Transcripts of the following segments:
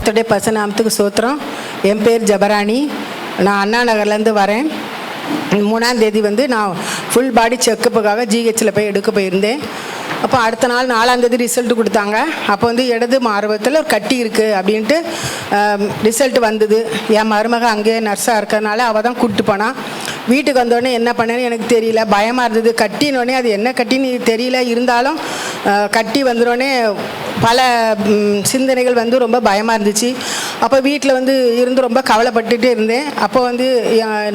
கர்த்தருடைய பரிசுநாமத்துக்கு ஸ்தோத்திரம். என் பேர் ஜபராணி. நான் அண்ணா நகர்லேருந்து வரேன். 3ஆம் தேதி நான் ஃபுல் பாடி செக்கப்புக்காக ஜிஹெச்சில் போய் எடுக்க போயிருந்தேன். அப்போ அடுத்த நாள் 4ஆம் தேதி ரிசல்ட்டு கொடுத்தாங்க. அப்போ இடது மார்பகத்தில் ஒரு கட்டி இருக்குது அப்படின்ட்டு ரிசல்ட் வந்தது. என் மருமக அங்கேயே நர்ஸாக இருக்கிறதுனால அவள் தான் கூப்பிட்டு போனான். வீட்டுக்கு வந்தோடனே என்ன பண்ணேன்னு எனக்கு தெரியல, பயமாக இருந்தது. கட்டினோடனே அது என்ன கட்டின்னு தெரியல, இருந்தாலும் கட்டி வந்துடனே பல சிந்தனைகள் ரொம்ப பயமாக இருந்துச்சு. அப்போ வீட்டில் இருந்து ரொம்ப கவலைப்பட்டுகிட்டே இருந்தேன். அப்போ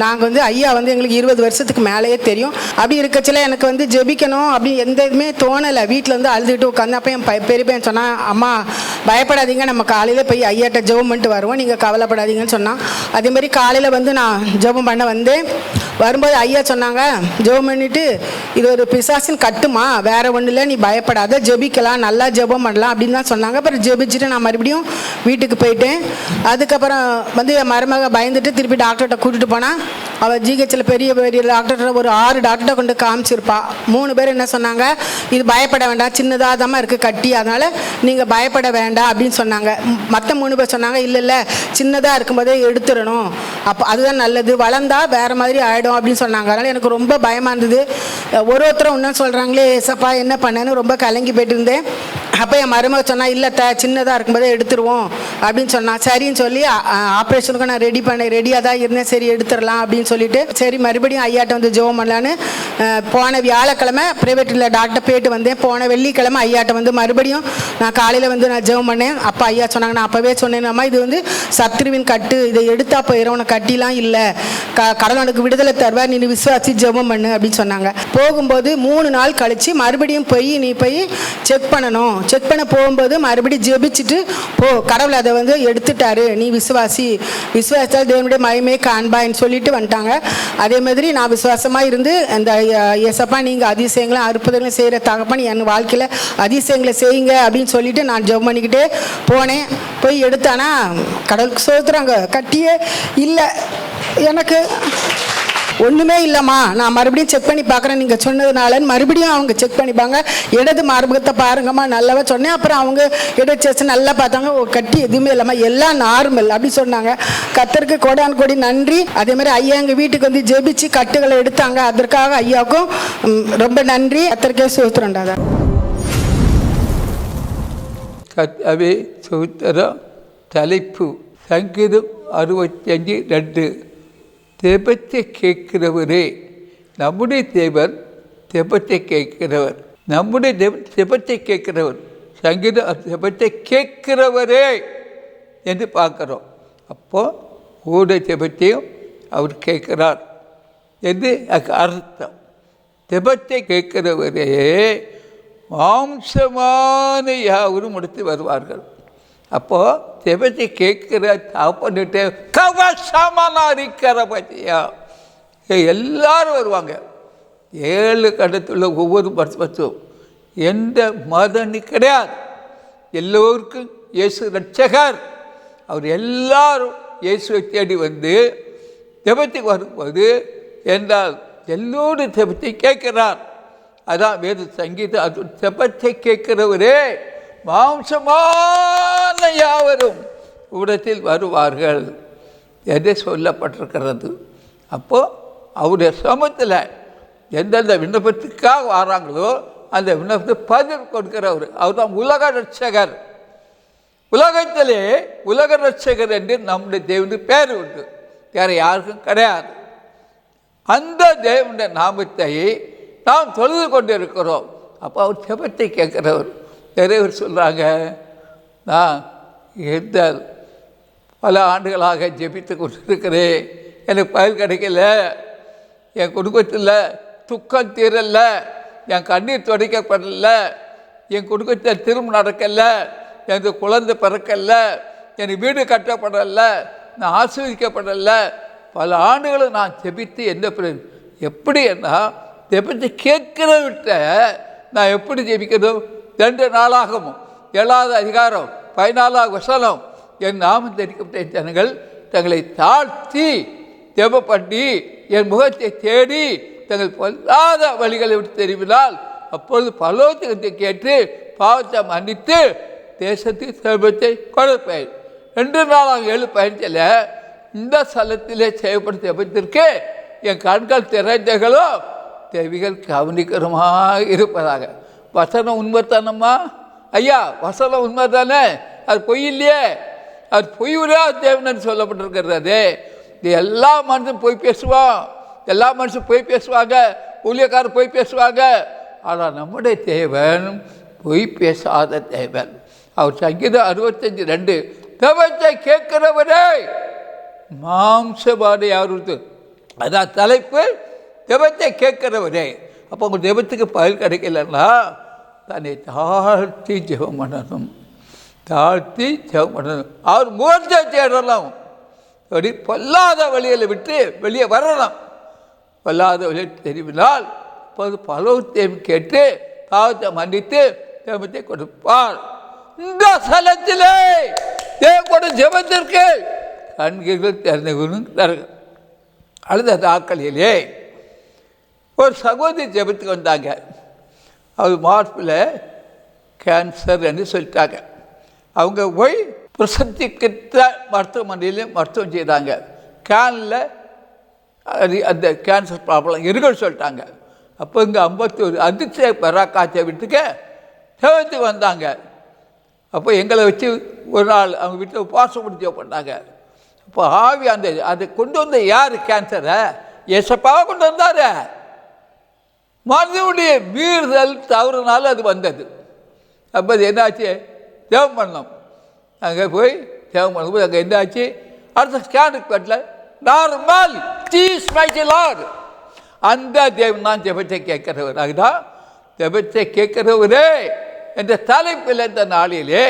நாங்கள் ஐயா எங்களுக்கு 20 வருஷத்துக்கு மேலேயே தெரியும். அப்படி இருக்கச்சில எனக்கு ஜெபிக்கணும் அப்படி எந்த இதுவுமே தோணலை. வீட்டில் அழுதுகிட்டு உட்காந்து அப்போ என் பெரிய பையன் சொன்னான், அம்மா பயப்படாதீங்க, நம்ம காலையில் போய் ஐயாட்ட ஜெபம் பண்ணிட்டு வருவோம், நீங்கள் கவலைப்படாதீங்கன்னு சொன்னான். அதேமாதிரி காலையில் நான் ஜெபம் பண்ண வந்தேன். வரும்போது ஐயா சொன்னாங்க, ஜெபம் பண்ணிவிட்டு இது ஒரு பிசாசின் கட்டுமா, வேறு ஒன்றும் இல்லை, நீ பயப்படாத, ஜெபிக்கலாம், நல்லா ஜெபம் பண்ணலாம் அப்படின்னு தான் சொன்னாங்க. அப்புறம் ஜெபிச்சுட்டு நான் மறுபடியும் வீட்டுக்கு போயிட்டேன். அதுக்கப்புறம் என் மருமக பயந்துட்டு திருப்பி டாக்டர்கிட்ட கூட்டிகிட்டு போனால் அவள் ஜிஹெச்சில் பெரிய பெரிய டாக்டர்கிட்ட ஒரு 6 டாக்டர்கிட்ட கொண்டு காமிச்சிருப்பா. 3 பேர் என்ன சொன்னாங்க, இது பயப்பட வேண்டாம், சின்னதாக தான் இருக்குது கட்டி, அதனால் நீங்கள் பயப்பட வேண்டாம் அப்படின்னு சொன்னாங்க. மற்ற 3 பேர் சொன்னாங்க, இல்லை சின்னதாக இருக்கும்போதே எடுத்துடணும், அப்போ அதுதான் நல்லது, வளர்ந்தா வேறு மாதிரி ஆகிடும் அப்படின்னு சொன்னாங்க. அதனால் எனக்கு ரொம்ப பயமாக இருந்தது. ஒருத்தரும் இன்னும் சொல்கிறாங்களே ஏசப்பா என்ன பண்ணேன்னு ரொம்ப கலங்கி போயிட்டு இருந்தேன். அப்போ என் மருமக சொன்னால், இல்லை சின்னதாக இருக்கும்போதே எடுத்துருவோம் அப்படின்னு சொன்னான். சரின்னு சொல்லி ஆப்ரேஷனுக்கு நான் ரெடியாக தான் இருந்தேன். சரி எடுத்துடலாம் அப்படின்னு சொல்லிட்டு சரி மறுபடியும் ஐயாட்ட ஜெபம் பண்ணலான்னு போன வியாழக்கிழமை ப்ரைவேட்டில் டாக்டர் போயிட்டு வந்தேன். போன வெள்ளிக்கிழமை ஐயாட்ட மறுபடியும் நான் காலையில் நான் ஜெபம் பண்ணேன். அப்போ ஐயா சொன்னாங்க, நான் அப்போவே சொன்னேன், இது சத்ருவின் கட்டு, இதை எடுத்தா போயிடும், உனக்கு கட்டிலாம் இல்லை, கடவுளுக்கு விடுதலை தருவார், நீ விசுவாசி ஜெபம் பண்ணு அப்படின்னு சொன்னாங்க. போகும்போது 3 நாள் கழித்து மறுபடியும் நீ போய் செக் பண்ணணும், செக் பண்ண போகும்போது மறுபடியும் ஜெபிச்சுட்டு போ, கடவுள் அதை எடுத்துட்டாரு, நீ விசுவாசத்தால் தேவனுடைய மகிமையை காண்பான்னு சொல்லிட்டு வந்துட்டாங்க. அதே மாதிரி நான் விசுவாசமாக இருந்து அந்த ஏசப்பா நீங்கள் அதிசயங்களும் அற்புதங்களும் செய்கிற தகப்பன் என் வாழ்க்கையில் அதிசயங்களை செய்யுங்க அப்படின்னு சொல்லிட்டு நான் ஜெபம் பண்ணிக்கிட்டே போனேன். போய் எடுத்தானா கடவுளுக்கு சோத்துறாங்க, கட்டியே இல்லை, எனக்கு ஒன்றுமே இல்லைம்மா, நான் மறுபடியும் செக் பண்ணி பார்க்குறேன் நீங்கள் சொன்னதுனாலன்னு மறுபடியும் அவங்க செக் பண்ணிப்பாங்க. இடது மார்பகத்தை பாருங்கம்மா நல்லாவா சொன்னேன். அப்புறம் அவங்க இடது செஸ்ட் நல்லா பார்த்தாங்க, கட்டி எதுவுமே இல்லைம்மா, எல்லாம் நார்மல் அப்படி சொன்னாங்க. கர்த்தருக்கு கோடான் கோடி நன்றி. அதே மாதிரி ஐயா எங்கள் வீட்டுக்கு ஜெபிச்சு கட்டுகளை எடுத்தாங்க, அதற்காக ஐயாவுக்கும் ரொம்ப நன்றி. கர்த்தருக்கே சோத்திரண்டாங்க. கர்த்தாவே சோத்திரம். தலைப்பு சங்கீதம் 65:2. தெபத்தை கேட்கிறவரே, நம்முடைய தேவன் தெபத்தை கேட்கிறவர், நம்முடைய தேவன் தெபத்தை கேட்கிறவர். சங்கீதம் தெபத்தை கேட்கிறவரே என்று பார்க்குறோம். அப்போது ஊட தெபத்தையும் அவர் கேட்கிறார் என்று அர்த்தம். தெபத்தை கேட்கிறவரே மாம்சமான யாவரும் முடித்து வருவார்கள். அப்போது தெபத்தை கேட்கிற தாப்பன்ட்டு கவசமாக இருக்கிற பற்றியா எல்லாரும் வருவாங்க. 7 கடத்துள்ள ஒவ்வொரு வருஷம் எந்த மதனி கிடையாது, எல்லோருக்கும் இயேசு ரட்சகர். அவர் எல்லாரும் இயேசுவை தேடி தெபத்துக்கு வரும்போது என்றால் எல்லோரும் தெபத்தை கேட்கிறார். அதான் வேத சங்கீதம். அது தெபத்தை கேட்கிறவரே மாம்சமான யாவரும் உடத்தில் வருவார்கள் என்று சொல்லப்பட்டிருக்கிறது. அப்போது அவருடைய சமூகத்தில் எந்தெந்த விண்ணப்பத்துக்காக வராங்களோ அந்த விண்ணப்பத்தை பதில் கொடுக்கிறவர். அவர் தான் உலக ரட்சகர். உலகத்திலே உலக ரட்சகர் என்று நம்முடைய தேவனுக்கு பேர் உண்டு, வேறு யாருக்கும் கிடையாது. அந்த தேவனுடைய நாமத்தை நாம் தொழுது கொண்டு இருக்கிறோம். அப்போ அவர் ஜெபத்தை கேட்கிறவர். நிறைய பேர் சொல்கிறாங்க, நான் பல ஆண்டுகளாக ஜெபித்து கொண்டு இருக்கிறேன், எனக்கு பயன் கிடைக்கல, என் குடும்பத்தில் துக்கம் தீரல, என் கண்ணீர் துடைக்கப்படல, என் குடும்பத்தில் திரும்ப நடக்கலை, எனக்கு குழந்தை பிறக்கலை, எனக்கு வீடு கட்டப்படலை, நான் ஆசீர்வதிக்கப்படலை, பல ஆண்டுகளும் நான் ஜெபித்து என்ன எப்படி என்ன ஜெபித்து கேட்கிறவிட்ட நான் எப்படி ஜெபிக்கணும்? 2 நாளாகவும் 7வது அதிகாரம் 14வது வசனம், என் நாமம் தெரிவிக்கப்பட்ட ஜனங்கள் தங்களை தாழ்த்தி ஜெபம் பண்ணி என் முகத்தை தேடி தங்கள் பொல்லாத வழிகளை விட்டு தெரிவினால் அப்பொழுது பரலோகத்தை கேட்டு பாவத்தை மன்னித்து தேசத்தின் செல்வத்தை கொடுப்பேன் 2 நாளாக 7:15 இந்த ஸ்தலத்திலே செய்யப்பட்ட ஜெபத்திற்கு என் கண்கள் திறந்தகளோ தேவிகள் கவனிக்கிறமாக இருப்பதாக. வசனம் உண்மைத்தானம்மா ஐயா, வசனம் உண்மை தானே, அது பொய் இல்லையே, அது பொய்யுரா தேவன் சொல்லப்பட்டிருக்கிறது. இது எல்லா மனுஷன் போய் பேசுவான், எல்லா மனுஷன் போய் பேசுவாங்க, ஊழியக்காரர் போய் பேசுவாங்க. ஆனால் நம்முடைய தேவன் பொய் பேசாத தேவன். அவர் சங்கீதம் 65:2 தேவத்தை கேட்கிறவரே மாம்சபாடு யாரு, அதான் தலைப்பு, தேவத்தை கேட்கிறவரே. அப்போ உங்கள் தேவத்துக்கு பதில் கிடைக்கலன்னா தன்னை தாழ்த்தி ஜெபம் பண்ணணும், தாழ்த்தி ஜெபம் பண்ணணும். அவர் முகத்தை தேடலாம், அப்படி பொல்லாத வழியில் விட்டு வெளியே வரலாம். பொல்லாத வழியை தெரிவினால் இப்போது பலவற்றையும் கேட்டு பாவத்தை மன்னித்து ஜெபத்தை கொடுப்பார். இந்த ஸ்தலத்திலே தேவ ஜெபத்திற்கு கண்கள் திறந்து அடுத்த நாட்களிலே ஒரு சகோதரி ஜெபத்துக்கு வந்தாங்க. அவர் மார்பில் கேன்சர் என்று சொல்லிட்டாங்க. அவங்க போய் பிரசித்திக்கிட்ட மருத்துவமனையில் மருத்துவம் செய்தாங்க. கேனில் அந்த கேன்சர் ப்ராப்ளம் இருக்குன்னு சொல்லிட்டாங்க. அப்போ இங்கே 51 அதிர்ச்சியை பெறாக்காய்ச்ச வீட்டுக்கு ஜெபத்துக்கு வந்தாங்க. அப்போ எங்களை வச்சு ஒரு நாள் அவங்க வீட்டில் உபவாசம் முடிஞ்ச பண்ணாங்க. அப்போ ஆவி அதை கொண்டு வந்த யார் கேன்சரை? ஏசப்பாவை கொண்டு வந்தார். மனிதனுடைய மீறுதல் தவறுனால அது வந்தது. அப்போ அது என்னாச்சு? ஜெபம் பண்ணோம். அங்கே போய் ஜெபம் பண்ணும்போது அங்கே என்னாச்சு? அடுத்த ஸ்கேனுக்கு பட்டில் நார்மல் சீஸ் மைட்டிலார். அந்த தேவன் தான் ஜெபத்தை கேட்கிறவர். அதுதான் ஜெபத்தை கேட்கிறவரே என்ற தலைப்பில் இந்த நாளிலே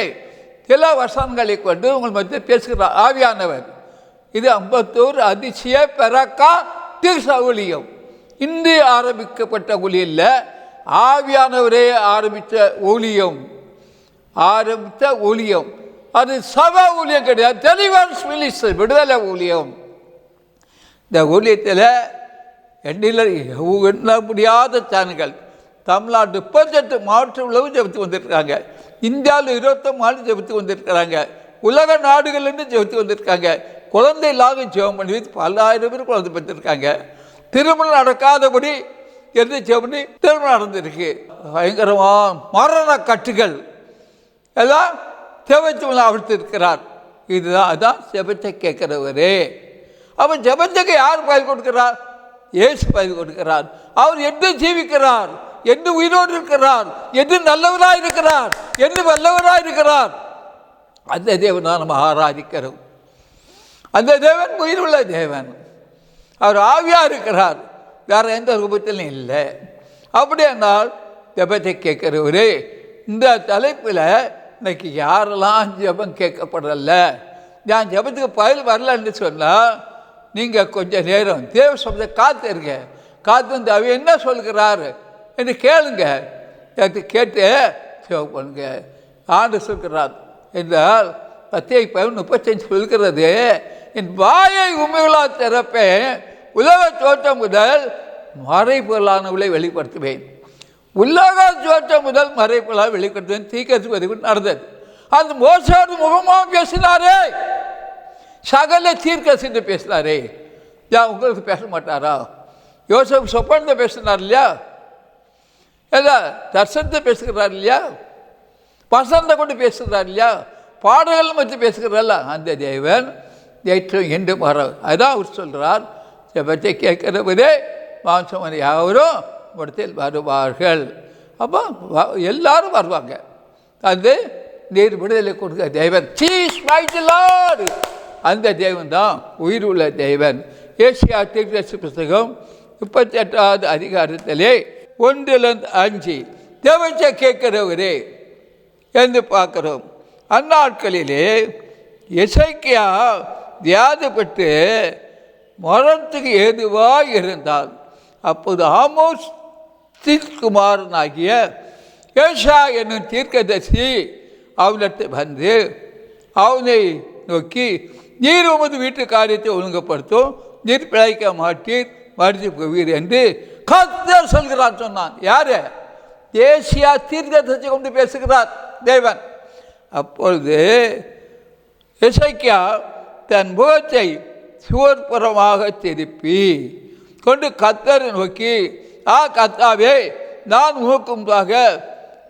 சில வசனங்களை கொண்டு உங்கள் மத்தியில் பேசுகிறார் ஆவியானவர். இது 51 அதிசய பெறக்கா தீர்க்க ஊழியம். இன்று ஆரம்பிக்கப்பட்ட ஊழியம் இல்லை, ஆவியானவரே ஆரம்பித்த ஊழியம். அது சபை ஊழியம் கிடையாது, டெலிவரன்ஸ் மினிஸ்ட்ரி, விடுதலை ஊழியம். இந்த ஊழியத்தில் எண்ண முடியாத சேனல்கள் தமிழ்நாடு 38 மாவட்ட உழவு ஜெபித்து வந்திருக்காங்க. இந்தியாவில் 21 மாவட்டம் ஜெபித்து வந்திருக்கிறாங்க. உலக நாடுகள்லேருந்து ஜெபித்து வந்திருக்காங்க. குழந்தை இல்லாத ஜெபம் பண்ணி பல ஆயிரம் பேர் குழந்தை பெற்றிருக்காங்க. திருமணம் நடக்காதபடி எந்த ஜெபம் பண்ணி திருமணம் நடந்திருக்கு. பயங்கரமாக மரண கட்டுகள் எல்லாம் ஜெபத்து அவிழ்த்திருக்கிறார். இதுதான் அதான் ஜெபத்தை கேட்கிறவரே. அப்போ ஜெபத்துக்கு யார் பதில் கொடுக்கிறார்? இயேசு பதில் கொடுக்கிறார். அவர் என்று ஜீவிக்கிறார், என்று உயிரோடு இருக்கிறார், என்று நல்லவராக இருக்கிறார், என்று வல்லவராக இருக்கிறார். அந்த தேவன் நம்ம ஆராதிக்கிறோம். அந்த தேவன் உயிருள்ள தேவன். அவர் ஆவியாக இருக்கிறார், வேறு எந்த ரூபத்திலும் இல்லை. அப்படி என்றால் ஜெபத்தை கேட்கிறவரே. இந்த தலைப்பில் இன்னைக்கு யாரெல்லாம் ஜெபம் கேட்கப்படல, நான் ஜெபத்துக்கு பதில் வரலன்னு சொன்னால் நீங்கள் கொஞ்சம் நேரம் தேவ சப்தத்தை காத்துருங்க. காத்து வந்து அவர் என்ன சொல்கிறார் என்று கேளுங்க. கேட்டு ஜெபம் பண்ணுங்க. ஆண்டு சொல்கிறார் என்றால் 10:35 சொல்கிறது, என் வாயை உண்மைகளாக திறப்பேன், உலக தோற்றம் முதல் மறைபொருளானவளை வெளிப்படுத்துவேன். உலக தோற்றம் முதல் மறைபொருளாக வெளிப்படுத்துவேன். தீர்க்கதரிசி வரைக்கும் நடந்தது. அந்த மோசோடு முகமாக பேசினாரே, சகல தீர்க்கதரிசி பேசினாரே, ஏன் உங்களுக்கு பேச மாட்டாரா? யோசப் சொப்பனத்தை பேசினார் இல்லையா, இல்லை தர்சனத்தை பேசுகிறார் இல்லையா, வசனத்தை கொண்டு பேசுகிறார் இல்லையா, பாடல்கள் பற்றி பேசுகிறார்ல, அந்த தேவன் ஏற்றம் என்று வர. அதான் அவர் சொல்கிறார், ஜெபத்தை கேட்கிறவரே மாம்சமனை யாவரும் இடத்தில் வருவார்கள். அப்போ எல்லாரும் வருவாங்க. அது நீர் விடுதலை கொடுக்க தேவன், சீஸ் மைட்டி லார்ட். அந்த தேவன் தான் உயிர் உள்ள தேவன். ஏசியா தீர்க்கதரிசி புத்தகம் 38வது அதிகாரத்திலே 1-5 தேவத்தை கேட்கிறவரே என்று பார்க்கிறோம். அந்நாட்களிலே எசேக்கியா வியாதிப்பட்டு மரணத்துக்கு ஏதுவாக இருந்தால், அப்போது ஆமோஸ் குமாரனாகிய ஏசா என்னும் தீர்க்கதரிசி அவனிடத்தை வந்து அவனை நோக்கி, நீர் உமது வீட்டு காரியத்தை ஒழுங்குபடுத்தும், நீர் பிழைக்க மாட்டீர், மறுத்து போவீர் என்று கர்த்தர் சொல்கிறார் சொன்னான். யாரு? ஏசியா தீர்க்கதரிசி கொண்டு பேசுகிறார் தேவன். அப்பொழுது எசேக்கியா தன் முகத்தை சுவர்புறமாக திருப்பி கொண்டு கர்த்தரை நோக்கி, கர்த்தாவே, நான் உமக்கு முன்பாக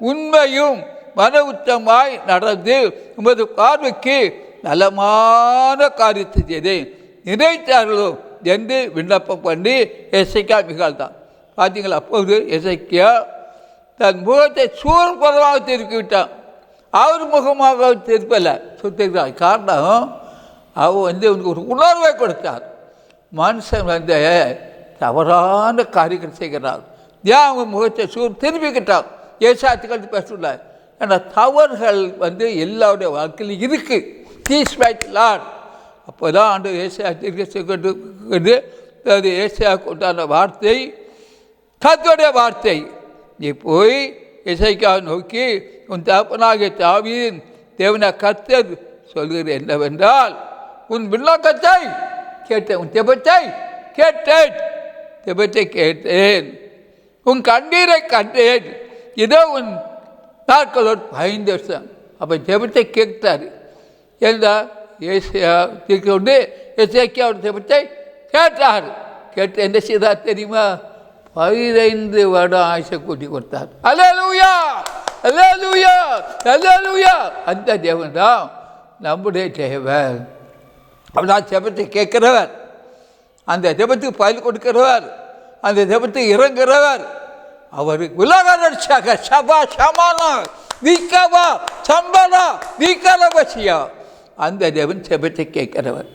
உண்மையும் மன உத்தமாய் நடந்து உமது பார்வைக்கு நலமான காரியத்தை செய்தேன், நினைத்தார்களோ என்று விண்ணப்பம் பண்ணி எசேக்கியா மிகாழ்ந்தான். பார்த்தீங்களா? அப்போது எசேக்கியா தன் முகத்தை சூழ்புறமாக திருப்பிவிட்டான். அவர் முகமாக திருப்பலை சுத்திருக்கிறார். காரணம், அவர் உனக்கு ஒரு உணர்வை கொடுத்தார். மனுஷன் தவறான காரியங்கள் செய்கிறார். ஏன் அவங்க முகத்தை திருப்பிக்கிட்டார்? ஏசாத்துக்கள் பேசல. ஏன்னா தவறுகள் எல்லாருடைய வாழ்க்கையில் இருக்குது. These might Lord. அப்போ தான் ஆண்டு ஏசாயாவுக்கு உண்டான வார்த்தை கர்த்தருடைய வார்த்தை. நீ போய் எசேக்கியாவை நோக்கி, உன் தகப்பனாகிய தாவீதின் தேவனாகிய கர்த்தர் சொல்கிறது என்னவென்றால், உன் விண்ணப்பத்தை கேட்டேன், உன் ஜெபத்தை கேட்டேன், ஜெபத்தை கேட்டேன், உன் கண்ணீரை கண்டேன், இதோ உன் நாட்களோடு 15 வருஷம். அப்போ ஜெபத்தை கேட்டார். என்றால் ஏசியா தீர்க்கொண்டு எசேக்கியாவோட ஜெபத்தை கேட்டார். கேட்டு என்ன செய்தார் தெரியுமா? 15 வருடம் ஆயுசை கூட்டி கொடுத்தார். அல்லேலூயா, அல்லேலூயா, அல்லேலூயா. அந்த தேவன் தான் நம்முடைய தேவன். அப்படிதான் ஜெபத்தை கேட்கிறவர், அந்த ஜெபத்துக்கு பதில் கொடுக்கிறவர், அந்த ஜெபத்துக்கு இறங்குகிறவர். அவர் உலக ரட்சக சபா சமானா வீக்கவா சம்பனா வீக்கரவசியா. அந்த தேவன் ஜெபத்தை கேட்கிறவர்,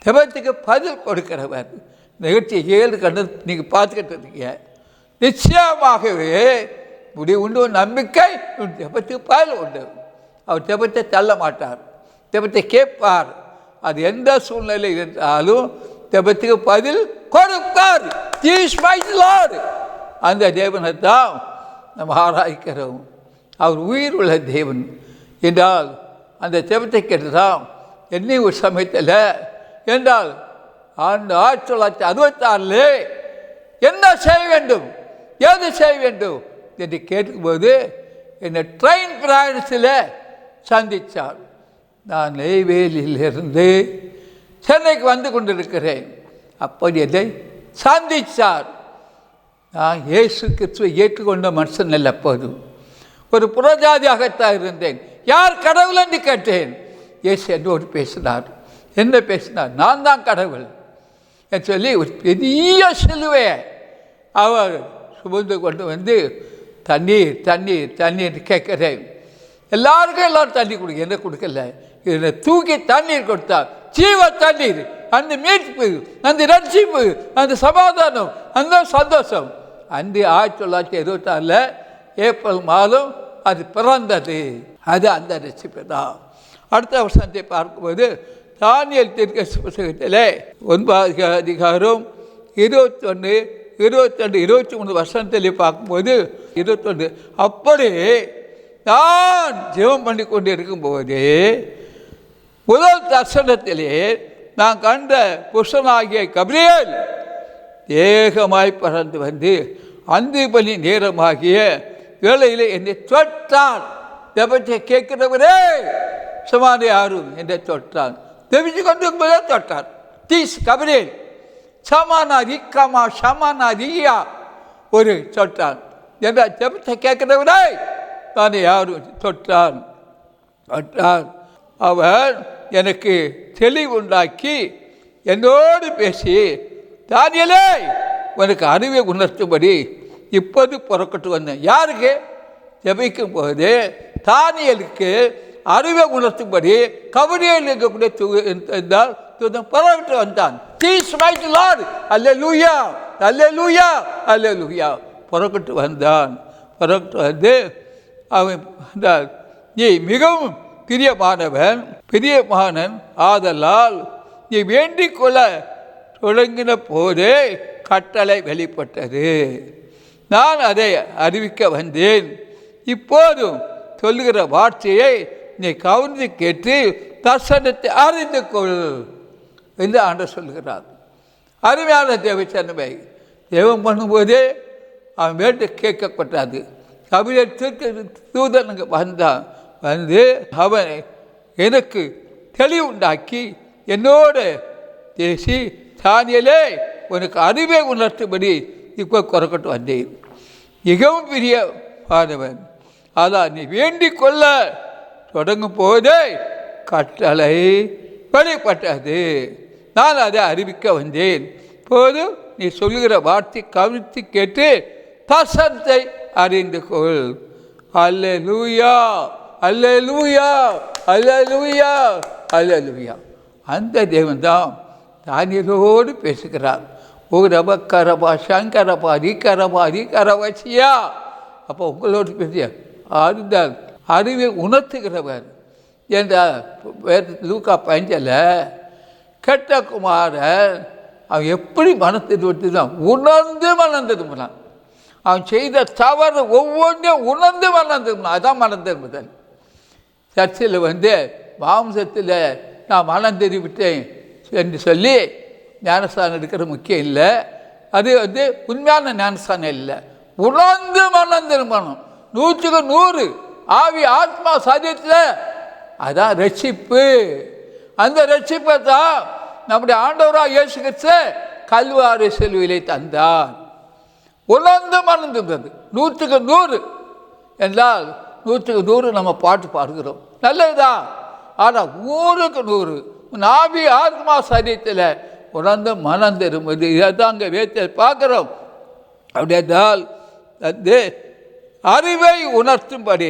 ஜெபத்துக்கு பதில் கொடுக்கிறவர். நிகழ்ச்சி 7 கண்டு நீங்கள் பார்த்துக்கிட்டு இருக்கீங்க. நிச்சயமாகவே முடிவு உண்டு, நம்பிக்கை ஜெபத்துக்கு பதில் உண்டு. அவர் ஜெபத்தை தள்ள மாட்டார், ஜெபத்தை கேட்பார். அது எந்த சூழ்நிலை இருந்தாலும் ஜெபத்துக்கு பதில் கொடுப்பார். அந்த தேவனை தான் நம்ம ஆராய்க்கிறோம். அவர் உயிர் உள்ள தேவன் என்றால் அந்த ஜெபத்தை கேட்டுதான் என்னை ஒரு சமயத்தில் என்றால் 1966 என்ன செய்ய வேண்டும், ஏது செய்ய வேண்டும் என்று கேட்கும்போது என்னை ட்ரெயின் பிரயாணத்தில் சந்தித்தார். நான் நெய்வேலியிலிருந்து சென்னைக்கு வந்து கொண்டிருக்கிறேன். அப்படி என்னை சந்தித்தார். நான் இயேசு கிறிஸ்துவை ஏற்றுக்கொண்ட மனுஷன் அல்ல. அப்போது ஒரு புறஜாதியாகத்தான் இருந்தேன். யார் கடவுள் என்று கேட்டேன். இயேசு என்னோடு பேசினார். என்ன பேசினார்? நான் தான் கடவுள் என்று சொல்லி ஒரு பெரிய சிலுவையை அவர் சுமந்து கொண்டு வந்து தண்ணீர் தண்ணீர் தண்ணீர் கேட்குறேன். எல்லாரும் தண்ணி கொடுக்க, என்ன கொடுக்கல, என்னை தூக்கி தண்ணீர் கொடுத்தார். ஜீவ தண்ணீர், அந்த மீட்பு, அந்த ரட்சிப்பு, அந்த சமாதானம், அந்த சந்தோஷம். அந்த 1926 ஏப்ரல் மாதம் அது பிறந்தது. அது அந்த ரட்சிப்பு தான். அடுத்த வருஷத்தை பார்க்கும்போது தானியேல் தீர்க்கதரிசி புத்தகத்தில் 9 அதிகாரம் 21, 22, 23 வருஷத்தில் பார்க்கும்போது 21, அப்படி நான் ஜெபம் பண்ணி கொண்டு இருக்கும்போது முதல் தரிசனத்திலே நான் கண்ட புருஷனாகிய கபிரியேல் ஏகமாய் பறந்து வந்து அந்தி பலி நேரமாகிய வேளையில் என்னை தொட்டான். ஜெபத்தை கேட்கிறவரே சமானி யாரும் என்னை தொட்டான். ஜெபிச்சு கொண்டு இருக்கும்போதே தொட்டான். தீஸ் கபிரியேல் சமானா ரிக்கமா சமானா ரியா ஒரு தொட்டான். என்ற ஜெபத்தை கேட்கிறவரே நான் யாரும் தொட்டான். அவர் எனக்கு தெளிவுண்டாக்கி என்னோடு பேசி, தானியேலே உனக்கு அறிவை உணர்த்தும்படி இப்போது புறப்பட்டு வந்தேன். யாருக்கு? ஜெபிக்கும் போது தானியேலுக்கு அறிவை உணர்த்தும்படி கபிரியேல் இருக்கக்கூடிய புறப்பட்டு வந்தான். அல்லேலூயா, அல்லேலூயா, அல்லேலூயா. புறப்பட்டு வந்தான். புறப்பட்டு வந்து அவன் வந்தார். நீ மிகவும் பிரியமானன் ஆதலால் நீ வேண்டிக் கொள்ள தொடங்கின போதே கட்டளை வெளிப்பட்டது. நான் அதை அறிவிக்க வந்தேன். இப்போதும் சொல்லுகிற வார்த்தையை நீ கவர்ந்து கேட்டு தரிசனத்தை அறிந்து கொள் என்று ஆண்டவர் சொல்லுகிறார். அருமையான தேவச்சனமை தேவம் பண்ணும்போதே அவன் வேண்டு கேட்கப்பட்டாது. கபிரியேல் தூதனுக்கு வந்தான். வந்து அவன் எனக்கு தெளிவுண்டாக்கி என்னோடு பேசி, தானியலே உனக்கு அறிவை உணர்த்தும்படி இப்போ குறைக்கட்டு வந்தேன். மிகவும் பெரிய பாதவன். அதான் நீ வேண்டிக் கொள்ள தொடங்கும் போதே கட்டளை வெளிப்பட்டது. நான் அதை அறிவிக்க வந்தேன். போது நீ சொல்லுகிற வார்த்தை கவனித்து கேட்டு தசத்தை அறிந்து கொள். அல்லேலூயா, அல்லேலூயா, அல்லேலூயா, அல்லேலூயா. அந்த தேவன் தான் தானியலோடு பேசுகிறார். ஓ ரப கரபா சங்கரபா ரிகரபா ரிகரவசியா. அப்போ உங்களோடு பேசிய ஆறுதல் அறிவை உணர்த்துகிறவர் என்ற லூக்கா 15 கெட்ட குமாரன் அவன் எப்படி மனத்திருப்பது தான் உணர்ந்து மனந்திருந்தான். அவன் செய்த தவறு ஒவ்வொன்றையும் உணர்ந்து மனந்திருந்தான். அதுதான் மனந்திரும்புதல். சர்ச்சில் மாம்சத்தில் நான் மனம் தெரிவிட்டேன் என்று சொல்லி ஞானஸ்தானம் எடுக்கிற முக்கியம் இல்லை. அது உண்மையான ஞானஸ்தானம் இல்லை. உணர்ந்து மனம் திரும்பணும். 100க்கு 100 ஆவி ஆத்மா சரீரத்தில் அதான் ரட்சிப்பு. அந்த ரட்சிப்பை தான் நம்முடைய ஆண்டவராக இயேசு கிறிஸ்து கல்வாரி சிலுவையிலே தந்தார். உணர்ந்து மனம் திரும்புறது 100க்கு 100 என்றால் 100க்கு 100 நம்ம பாட்டு பாடுகிறோம், நல்லதுதான். ஆனால் 100க்கு 100 ஆவி ஆத்மா சரீரத்தில் உணர்ந்து மனம் திரும்புது. இதைதான் அங்கே வேத்தில் பார்க்குறோம். அப்படியால் அறிவை உணர்த்தும்படி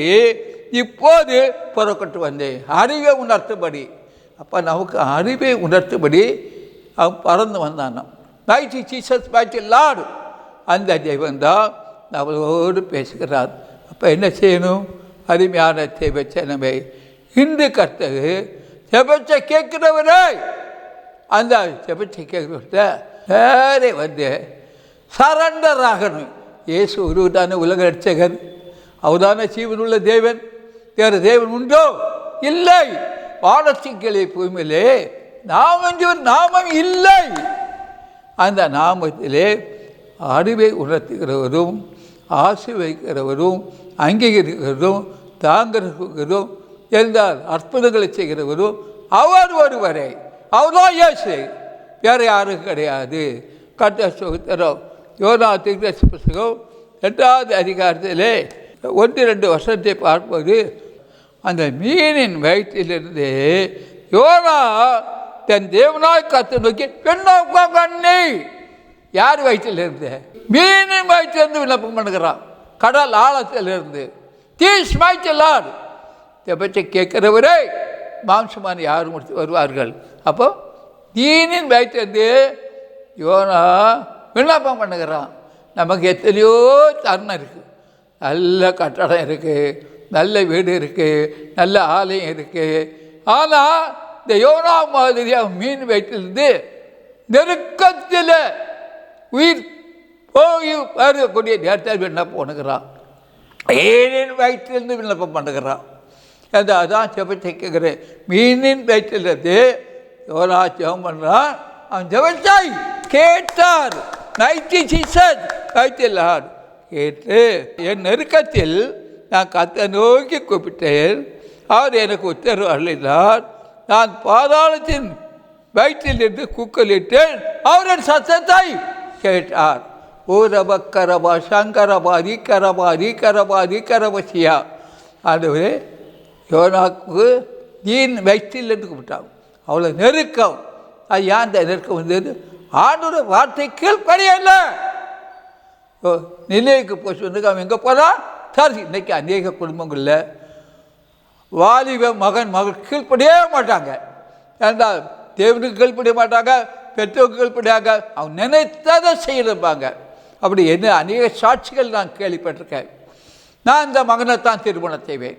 இப்போது புறப்பட்டு வந்தேன். அறிவை உணர்த்தும்படி. அப்போ நமக்கு அறிவை உணர்த்தும்படி அவன் பறந்து வந்தான். Mighty Jesus mighty Lord. அந்த தெய்வம் தான் நம்மளோடு பேசுகிறார். அப்போ என்ன செய்யணும்? அருமையான தேவச்சனமே, இந்து கர்த்தகு செபச்சை கேட்கிறவரே, அந்த செபச்சை கேட்கிறவர்கிட்ட வேறே சரண்டர் ஆகணும். இயேசு ஒருவர்தான உலக ரட்சகர், அவதான ஜீவன் உள்ள தேவன். வேறு தேவன் உண்டோ? இல்லை. வானத்திங்களே பூமியிலே நாமம் இல்லை. அந்த நாமத்திலே அறிவை உணர்த்துகிறவரும் ஆசீர்வதிக்கிறவரும் அங்கீகரிக்கிறதும் தாங்கிறதும் என்றால் அற்புதங்களை செய்கிறவரும் அவர் ஒருவரே. அவர்தான் இயேசு, வேறு யாரும் கிடையாது. கட்ட சுத்தரம் யோனா தீர்க்கதரிசி புத்தகம் 2வது அதிகாரத்திலே 1-2 வருஷத்தை பார்ப்பது, அந்த மீனின் வயிற்றிலிருந்து யோனா தன் தேவனாய் கத்தை நோக்கி விண்ணப்பம் பண்ணி, யார் வயிற்றிலிருந்து? மீனின் வயிற்றிலிருந்து விண்ணப்பம் பண்ணுகிறான். கடல் ஆழத்திலிருந்து தீஸ் மாய்ச்சலார் பற்றி கேட்கிறவரே மாம்சமான யாரும் முடித்து வருவார்கள். அப்போ மீனின் வயிற்றிலிருந்து யோனா விண்ணப்பம் பண்ணுகிறான். நமக்கு எத்தனையோ தருணம் இருக்குது. நல்ல கட்டடம் இருக்குது, நல்ல வீடு இருக்குது, நல்ல ஆலயம் இருக்குது. ஆனால் இந்த யோனா மாதிரியாக மீன் வயிற்றிலிருந்து நெருக்கத்தில் உயிர் போய் வரக்கூடிய நேரத்தில் விண்ணப்பம் பண்ணுகிறான். மீனின் வயிற்றிலிருந்து விண்ணப்பம் பண்ணுகிறான். அதான் ஜெபத்தை கேட்குறேன். மீனின் வயிற்றிலிருந்து யோனா ஜெபம் பண்ணுறான். அவன் ஜெபத்தாய் கேட்டார். நைட்டி சீசன் வயிற்றிலார் கேட்டு, என் நெருக்கத்தில் நான் கத்தை நோக்கி கூப்பிட்டேன். அவர் எனக்கு உத்தரவு அருளினார். நான் பாதாளத்தின் வயிற்றிலிருந்து கூக்கலிட்டேன். அவர் என் சத்தத்தை கேட்டார். ஓ ரபக்கரபா சங்கரபா ரிகரபா ரிகரபா ரிகரபசியா. ஆண்டவரே, யோனாவுக்கு நீன் வயிற்றிலிருந்து கூப்பிட்டான். அவ்வளோ நெருக்கம். அது ஏன் அந்த நெருக்கம் வந்தது? ஆண்டோட வார்த்தை கீழ்ப்படியல. நிலைக்கு போய் வந்து அவன் எங்கே போகிறான்? சரி, இன்றைக்கி அநேக குடும்பங்களில் வாலிப மகள் கீழ்ப்படியே மாட்டாங்க. ஏன்றால் தேவனுக்கு கீழ்ப்படிய மாட்டாங்க, பெற்றோருக்கு கீழ்ப்படியாக அவங்க நினைத்ததை செய்யிருப்பாங்க. அப்படி என்ன அநேக சாட்சிகள் நான் கேள்விப்பட்டிருக்கேன். நான் இந்த மகனைத்தான் திருமணம் செய்வேன்,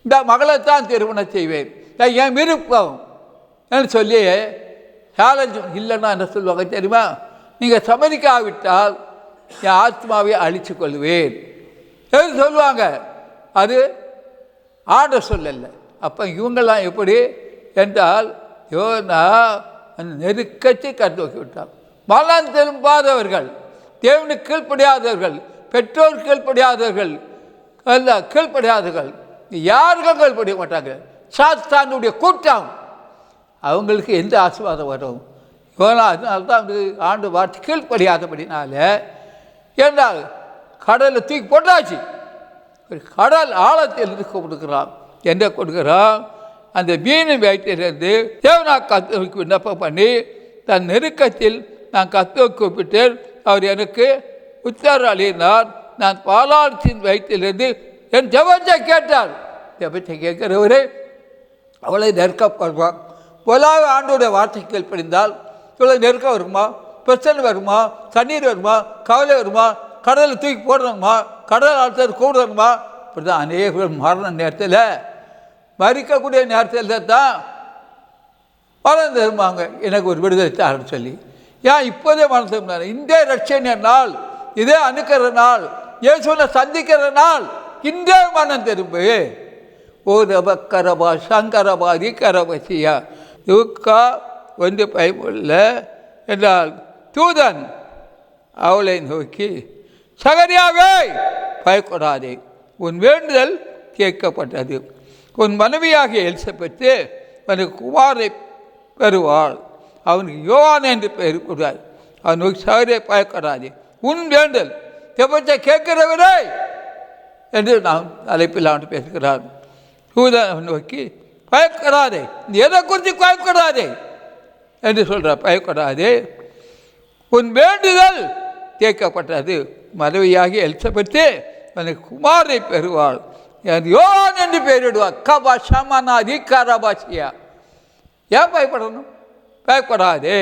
இந்த மகளைத்தான் திருமணம் செய்வேன், என் விருப்பம் என்று சொல்லி சேலஞ்சு இல்லைன்னா என்ன சொல்லுவாங்க தெரியுமா? நீங்கள் சம்மதிக்காவிட்டால் என் ஆத்மாவை அழித்து கொள்வேன் எது சொல்லுவாங்க. அது ஆர்டர் சொல்லலை. அப்போ இவங்கெல்லாம் எப்படி என்றால், யோனா அந்த நெருக்கத்தை கண்டோக்கி விட்டார். மனம் திரும்பாதவர்கள், தேவனுக்கு கீழ்ப்படியாதவர்கள், பெற்றோர் கீழ்ப்படியாதவர்கள், அல்ல கீழ்ப்படியாதவர்கள், யாருக்கும் கீழ்ப்படிய மாட்டாங்க. சாத்தானுடைய கூட்டம் அவங்களுக்கு எந்த ஆசீர்வாதம் வரும்? இவனா அதனால தான் வந்து ஆண்டு வார்த்தை கீழ்ப்படியாதபடினால என்றால் கடலில் தூக்கி போட்டாச்சு. கடல் ஆழத்தில் இருக்க கொடுக்குறான். என்ன கொடுக்குறான்? அந்த மீன் வயிற்றிலிருந்து தேவனாக கர்த்தருக்கு விண்ணப்பம் பண்ணி தன் நெருக்கத்தில் நான் கர்த்தரை கூப்பிட்டேன், அவர் எனக்கு உத்தரவு அளித்தார். நான் பாலாளத்தின் வயிற்றிலிருந்து என் ஜெபத்தை கேட்டார். ஜெபத்தை கேட்கிறவரே அவளை நெருக்கப்படுவான். பொல்லாத ஆண்டோடைய வார்த்தை கீழ்ப்படிந்தால் இவ்வளோ நெருக்கம் வருமா? பிரச்சனை வருமா? தண்ணீர் வருமா? கவலை வருமா? கடலில் தூக்கி போடணுமா? கடல் ஆழ்த்தர் கூடணுமா? இப்படி தான் அநேக மரண நேரத்தில் மறிக்கக்கூடிய நேரத்தில் தான் மரணம் தருவாங்க. எனக்கு ஒரு விடுதலை தாருன்னு சொல்லி ஏன் இப்போதே மரணம் தருமாங்க? இந்த ரட்சணை நாள், இதே அணுக்கிற நாள், இயேசுவை சந்திக்கிற நாள், இன்றே மரணம் திரும்பு. ஓ ரபக்கரபா சங்கரபா ரிக்கரபசியா யூக்கா 1:13 என்றால் தூதன் அவளை நோக்கி, சகரியாவே பயப்படாதே, உன் வேண்டுதல் கேட்கப்பட்டது. உன் மனைவியாகிய எலிசபெத்து அவனுக்கு குமாரை பெறுவாள். அவனுக்கு யோவான் என்று பெயர் கூறார். அவனுக்கு சகரியை பயப்படாதே, உன் வேண்டல் எப்பத்தை கேட்கிறவரே என்று நாம் அழைப்பில் அவன் பேசுகிறார். தூதன் நோக்கி பயப்படாதே, எதை குறித்து பயப்படாதே என்று சொல்கிறார். பயப்படாதே, உன் வேண்டுதல் கேட்கப்பட்டது. மனைவியாகி எலிசபெத்து எனக்கு குமாரை பெறுவாள். யோவான் என்று பெயரிடுவார். கபா ஷமனா ரிக்கரபாசியா. ஏன் பயப்படணும்? பயப்படாதே.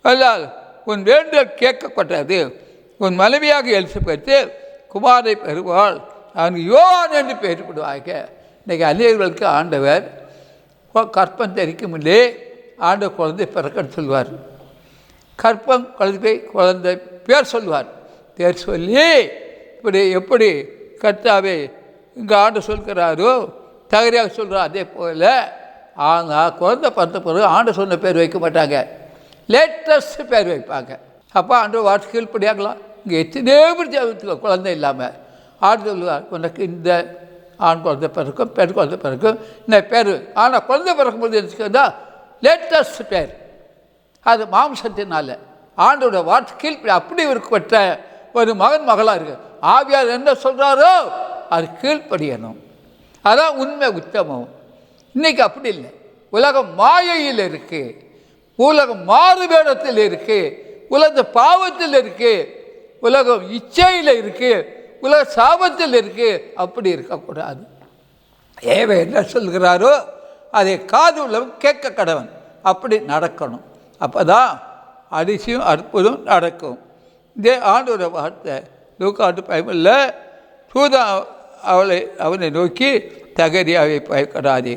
அல்லால் உன் வேண்டுதல் கேட்கப்பட்டது. உன் மனைவியாக எலிசபெத்து குமாரை பெறுவாள். அவனுக்கு யோவான் என்று பெயரிடுவாங்க. இன்றைக்கி அநேகர்களுக்கு ஆண்டவர் கற்பம் தெரிக்குமில்லே ஆண்டவர் குழந்தை பிறக்கன்னு சொல்வார். கற்பம் குழந்தை பேர் சொல்வார். பேர் சொல்லி இப்படி எப்படி கர்த்தாவே இங்கே ஆண்டு சொல்கிறாரோ தகரியாக சொல்கிறார். அதே போல் ஆனால் குழந்தை பிறந்த பிறகு ஆண்டு சொன்ன பேர் வைக்க மாட்டாங்க, லேட்டஸ்ட் பேர் வைப்பாங்க. அப்போ ஆண்டு வாட்சி கீழ்ப்படியாகலாம். இங்கே எத்தனையோ பேர் குழந்தை இல்லாமல் ஆண்டு சொல்லுவார், உனக்கு இந்த ஆண் குழந்தை பிறக்கும், பெண் குழந்தை பிறக்கும், இந்த பேர். ஆனால் குழந்தை பிறக்கும்போது எடுத்துக்கிறதா லேட்டஸ்ட் பேர். அது மாம்சத்தினால ஆண்டோட வார்த்தை கீழ்ப்படி அப்படி இருக்கப்பட்ட ஒரு மகன் மகளாக இருக்கு. ஆவியார் என்ன சொல்கிறாரோ அது கீழ்ப்படியணும். அதான் உண்மை உத்தமம். இன்றைக்கி அப்படி இல்லை. உலகம் மாயையில் இருக்குது, உலகம் மாறுவேடத்தில் இருக்குது, உலக பாவத்தில் இருக்குது, உலகம் இச்சையில் இருக்குது, உலக சாபத்தில் இருக்குது. அப்படி இருக்கக்கூடாது. ஏவ என்ன சொல்கிறாரோ அதை காது உள்ளவன் கேட்க கடவன். அப்படி நடக்கணும். அப்போ தான் அதிசயம் அற்புதம் நடக்கும். இதே ஆண்டோட வார்த்தை லூக்காட்டு பயமில்ல. தூதா அவனை நோக்கி தகரியாவை பயப்படாதே,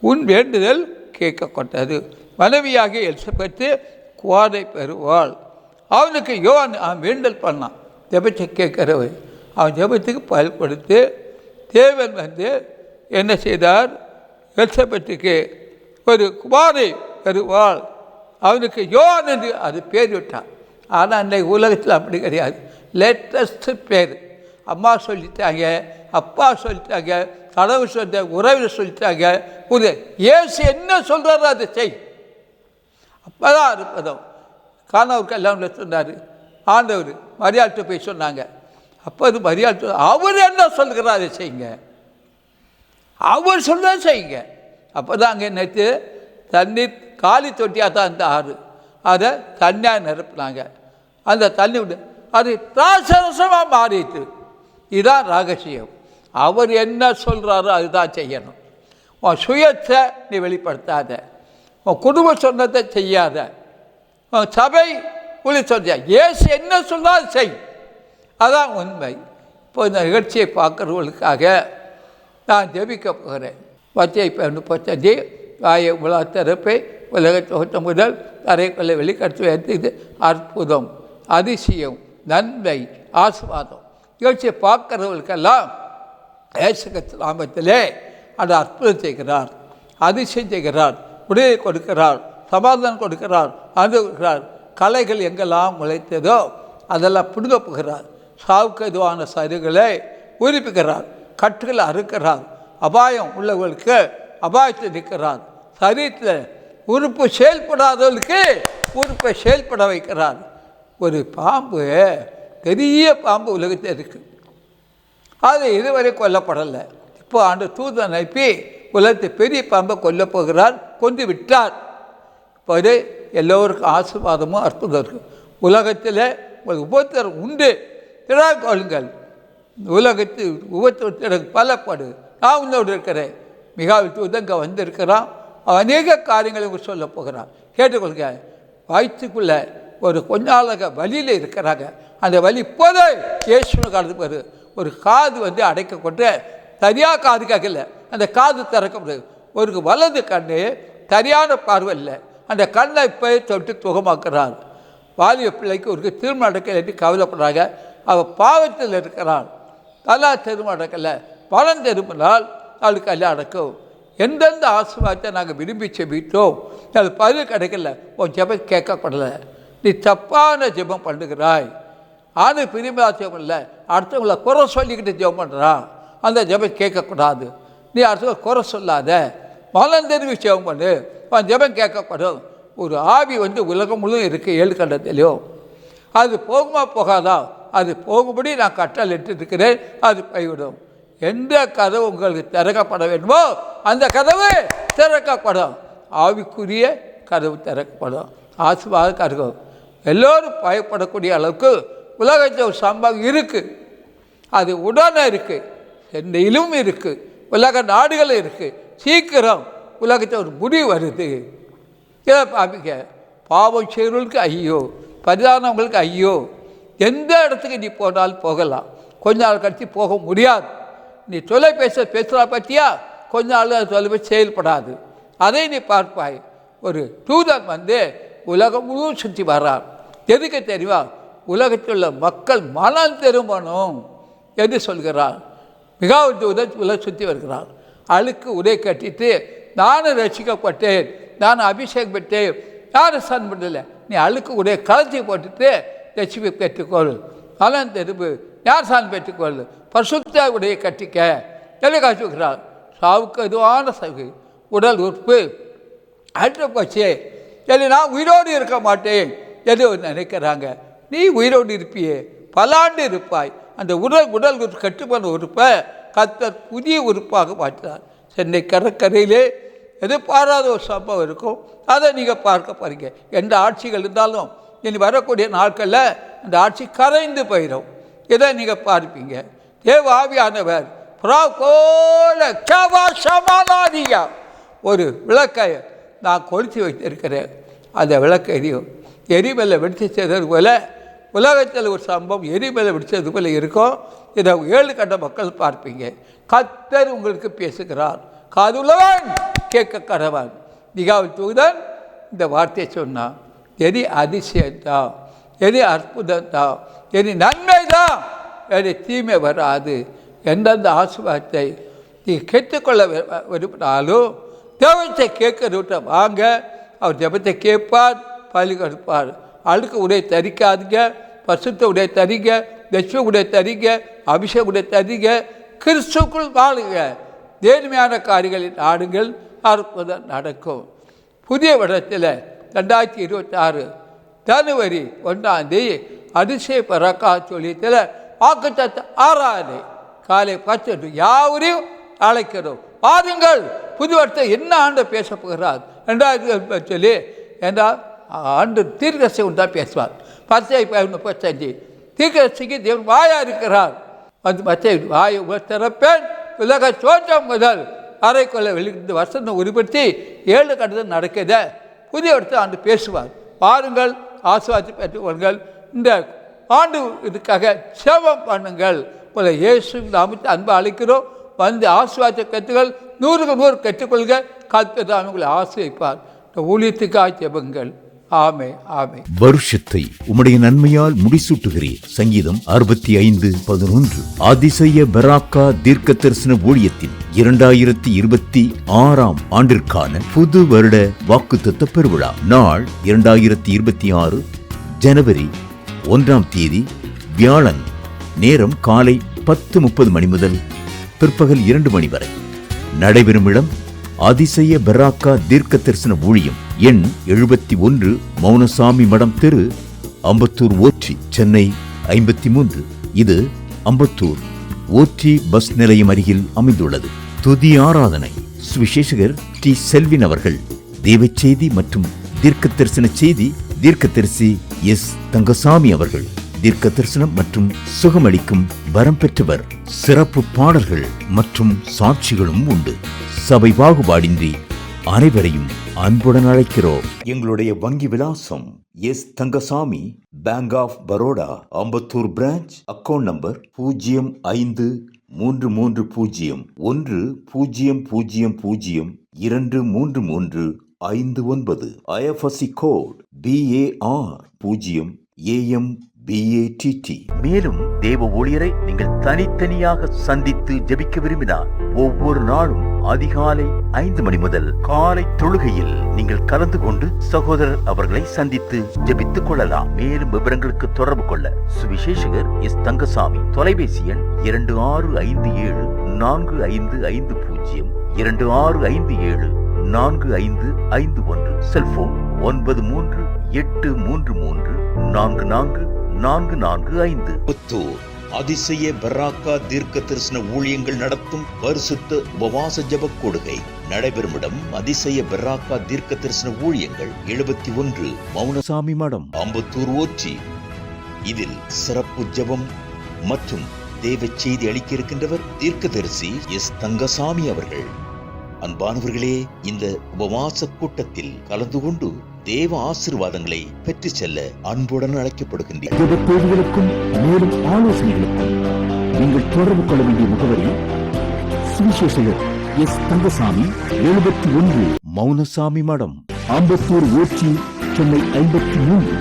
உன் வேண்டுதல் கேட்கப்பட்டது. மனைவியாகிய எலிசபெத்து குமாரை பெறுவாள். அவனுக்கு யோவான் அவன் வேண்டல் பண்ணான். ஜெபத்தை கேட்கிறவன் அவன் ஜெபத்துக்கு பயன் கொடுத்து தேவன் வந்து என்ன செய்தார்? எலிசபெத்துக்கு ஒரு குமாரை பெறுவாள். அவனுக்கு யோவான் என்று அது பேர் விட்டான். ஆனால் அன்றைக்கு உலகத்தில் அப்படி கிடையாது. லேட்டஸ்ட்டு பேர். அம்மா சொல்லிட்டாங்க, அப்பா சொல்லிட்டாங்க, கடவுள் சொல்லிட்ட, உறவில் சொல்லிட்டாங்க. ஒரு இயேசு என்ன சொல்கிறாரோ அதை செய். அப்போ தான் அற்புதம். காணவர் கல்யாணம் சொன்னார் ஆண்டவர். மரியாதை போய் சொன்னாங்க. அப்போ அது மரியாதை அவர் என்ன சொல்கிறாரோ அதை செய்யுங்க, அவர் சொல்ல செய்யுங்க. அப்போ தான் அங்கே நேற்று தண்ணீர் காலி தொட்டியாக தான் அந்த ஆறு, அதை தண்ணியாக நிரப்புனாங்க. அந்த தண்ணி விட்டு அது திராட்சரசமாக மாறிட்டு. இதுதான் ரகசியம். அவர் என்ன சொல்கிறாரோ அதுதான் செய்யணும். உன் சுயத்தை நீ வெளிப்படுத்தாத, உன் குடும்ப சொன்னதை செய்யாத, உன் சபை உள்ள சொல்ல ஏசு என்ன சொன்னால் செய். அதான் உண்மை. இப்போ இந்த நிகழ்ச்சியை பார்க்குறவர்களுக்காக நான் ஜெபிக்க போகிறேன். பச்சை 35 வாயை உலக திறப்பை உலக தோற்றம் முதல் தரைக்குள்ளே வெளிக்கட்டு எடுத்து அற்புதம், அதிசயம், நன்மை, ஆசீர்வாதம் நிகழ்ச்சியை பார்க்குறவர்களுக்கெல்லாம் ஏசுகிறிஸ்து நாமத்திலே அந்த அற்புதம் செய்கிறார், அதிசயம் செய்கிறார், உடலை கொடுக்கிறார், சமாதானம் கொடுக்கிறார், அனுபவிக்கிறார். கலைகள் எங்கெல்லாம் முளைத்ததோ அதெல்லாம் பிடுங்க போகிறார். சாவுக்கு எதுவான சரிகளை உயிர்ப்பிக்கிறார், கட்டுகளை அறுக்கிறார், அபாயம் உள்ளவர்களுக்கு அபாயத்தில் நிற்கிறார், சரீரத்தில் உறுப்பு செயல்படாதவர்களுக்கு உறுப்பை செயல்பட வைக்கிறார். ஒரு பாம்பு, பெரிய பாம்பு உலகத்தில் இருக்குது. அது இதுவரை கொல்லப்படலை. இப்போ ஆண்டு தூதன் அனுப்பி உலகத்தை பெரிய பாம்பை கொல்ல போகிறார், கொண்டு விட்டார். இப்போ அது எல்லோருக்கும் ஆசீர்வாதமும் அற்புதம் இருக்குது. உலகத்தில் ஒரு உபத்திரம் உண்டு, கொள்ளுங்கள். உலகத்தில் உபத்திரத்திற்கு பலப்படு. நான் உன்னோடு இருக்கிறேன். மிகாவில் தூதன் இங்கே வந்திருக்கிறான். அநேக காரியங்களை சொல்ல போகிறான். கேட்டுக்கொள்க. வயிற்றுக்குள்ளே ஒரு கொஞ்ச வலியில் இருக்கிறாங்க. அந்த வலி இப்போதே இயேசுவின் காலத்துக்கு வருது. ஒரு காது அடைக்கப்பட்டு சரியாக காது கேட்கல, அந்த காது திறக்கப்படுது. ஒரு வலது கண்ணு சரியான பார்வை இல்லை, அந்த கண்ணை இப்போ தொட்டு சுகமாக்குறார். வாலிப பிள்ளைக்கு ஒரு திருமணம் நடக்கலை கவலைப்படுறாங்க. அவள் பாவத்தில் இருக்கிறாள். நல்லா திருமணம் நடக்கலை. பணம் திரும்பினால் அவளுக்கு கல்யாணம் நடக்கும். எந்தெந்த ஆசீர்வாதத்தை நாங்கள் விரும்பி செபித்தோம், அது பதில் கிடைக்கல. உன் ஜெபம் கேட்கப்படலை. நீ தப்பான ஜெபம் பண்ணுகிறாய். ஆணு பிரிமையாக ஜெபம் இல்லை, அடுத்தவங்களை குறை சொல்லிக்கிட்டு ஜெபம் பண்ணுறான். அந்த ஜெபம் கேட்கக்கூடாது. நீ அடுத்தவங்க குறை சொல்லாத, மலம் தெரிவி ஜெபம் பண்ணு, உன் ஜெபம் கேட்கப்படும். ஒரு ஆவி உலகம் முழுவதும் இருக்குது, 7 கண்டத்திலையும். அது போகுமா போகாதா? அது போகும்படி நான் கட்டளை இட்டிருக்கிறேன். அது போய்விடும். எந்த கதவு உங்களுக்கு திறக்கப்பட வேண்டுமோ அந்த கதவு திறக்கப்படும். ஆவிக்குரிய கதவு திறக்கப்படும். ஆசீர்வாத கதவு. எல்லோரும் பயப்படக்கூடிய அளவுக்கு உலகத்தில் ஒரு சம்பவம் இருக்குது. அது உடனே இருக்குது, சென்னையிலும் இருக்குது, உலக நாடுகளும் இருக்குது. சீக்கிரம் உலகத்தில் ஒரு முடிவு வருது. இதை பார்ப்பீங்க. பாவம் செய்கிறவங்களுக்கு ஐயோ, பரிதானவங்களுக்கு ஐயோ. எந்த இடத்துக்கு நீ போனாலும் போகலாம், கொஞ்ச நாள் கழித்து போக முடியாது. நீ தொலைபேசி பேசுகிறா பற்றியா, கொஞ்ச நாள் அது தொலைபேசி செயல்படாது. அதை நீ பார்ப்பாய். ஒரு தூதன் உலகம் முழுவதும் சுற்றி வர்றார். எதுக்கு தெரியுமா? உலகத்தில் உள்ள மக்கள் மனம் திரும்பணும் என்று சொல்கிறார். மிகவும் தூதன் உலக சுற்றி வருகிறார். அழுக்கு உடை கட்டிட்டு, நானும் ரசிக்கப்பட்டேன், நான் அபிஷேகம் பெற்றேன், யாரும் சன் பண்ணல. நீ அழுக்கு உடைய கலத்தி போட்டுட்டு ரசிப்பை பெற்றுக்கொள். மனம் திரும்பு, யார் சான் பெற்றுக்கொள், பரிசுத்த உடைய கட்டிக்க எல்லாம் காட்சி வைக்கிறார். சாவுக்கு எதுவான சகு உடல் உறுப்பு அற்று போச்சே, இல்லை நான் உயிரோடு இருக்க மாட்டேன் எது நினைக்கிறாங்க. நீ உயிரோடு இருப்பியே, பல ஆண்டு இருப்பாய். அந்த உடல் உறுப்பு கட்டுப்பட உறுப்பை கர்த்தர் புதிய உறுப்பாக மாற்றினார். சென்னை கடற்கரையிலே எதிர்பாராத ஒரு சம்பவம் இருக்கும். அதை நீங்கள் பார்க்க போறீங்க. எந்த ஆட்சிகள் இருந்தாலும் இனி வரக்கூடிய நாட்களில் அந்த ஆட்சி கரைந்து போயிடும். இதை நீங்கள் பார்ப்பீங்க. தேவ ஆவியானவர் ஒரு விளக்கை நான் கொளுத்தி வைத்திருக்கிறேன். அந்த விளக்கு எரியும். எரிமலை வெடித்து செய்தது போல உலகத்தில் ஒரு சம்பவம் எரிமலை வெடித்தது போல இருக்கும். இதை 7 கண்ட மக்கள் பார்ப்பீங்க. கர்த்தர் உங்களுக்கு பேசுகிறார். காதுள்ளவன் கேட்க கடவன். மிகாவில் தூதன் இந்த வார்த்தையை சொன்னான். எது அதிசயம்தான், எது அற்புதம் தான், எது நன்மை தான், எது தீமை வராது. எந்தெந்த ஆசீர்வாதத்தை நீ கேட்டுக்கொள்ள விரும்பினாலும் தேவத்தை கேட்க வாங்க. அவர் ஜெபத்தை கேட்பார், பலி கொடுப்பார். அழுக்கு உடைய தரிக்காதீங்க, பசுத்த உடைய தரிங்க, தட்ச உடைய தரிங்க, அபிஷேக உடைய தரிங்க. கிறிஸ்துக்குள் வாழுங்க. நேர்மையான காரியங்களில் நாடுங்கள், அற்புதம் நடக்கும். புதிய வருடத்தில் 2026 ஜனவரி 1 அதிசய பறக்கா சொல்லியத்தில் வாக்குத்தத்த ஆராதனை காலை 10 யாவரையும் அழைக்கிறோம். பாருங்கள், புது வருடத்தை என்ன ஆண்டு பேச போகிறார் 2000 சொல்லி என்றால் ஆண்டு தீர்க்கசை உண்டா பேசுவார். 10:35 தீர்க்கசிக்கு தேவன் வாயா இருக்கிறார். மற்ற வாயை திறப்பேன், உலக தோற்றம் முதல் அறைக்குள்ள வெளியிட்டு வசந்த உருப்படுத்தி 7 கட்டத்தில் நடக்குத புதிய இடத்தை ஆண்டு பேசுவார். பாருங்கள், ஆசீர்வாதத்தை பெற்றுக்கொள்ளுங்கள். இந்த ஆண்டு இதுக்காக சேவம் பண்ணுங்கள். உங்களை இயேசு நாமத்தை அன்பு அழைக்கிறோம். ஆசீர்வாதத்தை கற்றுகள், 100க்கு 100 கற்றுக்கொள்க. கர்த்தர் உங்களை ஆசீர்வதிப்பார். இந்த ஊழியத்துக்காக ஜெபங்கள். ஆமே ஆமே. வருஷத்தை உம்முடைய நன்மையால் முடிசூட்டுகிறீர். சங்கீதம் 65:11. அதிசய பெராக்கா தீர்க்க தரிசன ஊழியத்தின் 2026 ஆண்டிற்கான புது வருட வாக்குத்தத்த பெருவிழா நாள் 2026 ஜனவரி 1 வியாழன். நேரம் காலை 10:30 மணி முதல் பிற்பகல் 2 மணி வரை. நடைபெறும் இடம் அதிசய பெராக்கா தீர்க்க தரிசன ஊழியம் எண் 71 மௌனசாமி மடம் தெரு, அம்பத்தூர் ஓற்றி, சென்னை 53. இது அம்பத்தூர் ஓற்றி பஸ் நிலையம் அருகில் அமைந்துள்ளது. துதி ஆராதனை சுவிசேஷகர் டி. செல்வின் அவர்கள். தேவச் செய்தி மற்றும் தீர்க்க தரிசன செய்தி தீர்க்கதரிசி எஸ். தங்கசாமி அவர்கள். தீர்க்க தரிசனம் மற்றும் சுகமளிக்கும் வரம் பெற்றவர். சிறப்பு பாடல்கள் மற்றும் சாட்சிகளும் உண்டு. சபை பாகுபாடின்றி அனைவரையும் அன்புடன் அழைக்கிறோம். எங்களுடைய வங்கி விலாசம் S. Thangasamy, bank of Baroda, Ambattur branch. Account number 053300023359. IFSC code BAR 0AMBATT. மேலும் தேவ ஊழியரை நீங்கள் தனித்தனியாக சந்தித்து ஜெபிக்க விரும்பினார் ஒவ்வொரு நாளும் அதிகாலை 5 மணி முதல் காலை தொழுகையில் நீங்கள் கலந்து கொண்டு சகோதரர் அவர்களை சந்தித்து ஜெபித்துக் கொள்ளலாம். மேலும் விவரங்களுக்கு தொடர்பு கொள்ள சுவிசேஷகர் எஸ். தங்கசாமி. தொலைபேசி எண் 26574550, 26574551. செல்போன் 9383344445. புத்தூர் அதிசய பெராக்கா தீர்க்க தரிசன ஊழியங்கள் நடத்தும் பரிசுத்த உபவாச ஜெப கொடுகை நடைபெறும் இடம் அதிசய பெராக்கா தீர்க்க தரிசன ஊழியங்கள் 71 மௌனசாமி மடம், அம்பத்தூர் ஓற்றி. இதில் சிறப்பு ஜெபம் மற்றும் தேவ செய்தி அளிக்க இருக்கின்றவர் தீர்க்கதரிசி எஸ். தங்கசாமி அவர்கள். அன்பானவர்களே, இந்த உபவாச கூட்டத்தில் கலந்து கொண்டு தேவ ஆசீர்வாதங்களை பெற்று செல்ல அன்புடன் அழைக்கப்படுகின்றீர்கள். மேலும் ஆலோசனைகளுக்கும் நீங்கள் தொடர்பு கொள்ள வேண்டிய முகவரி சுவிசேஷகர் எஸ். தங்கசாமி, 71 மௌனசாமி மடம், அம்பத்தூர் ஓற்றி, சென்னை 53.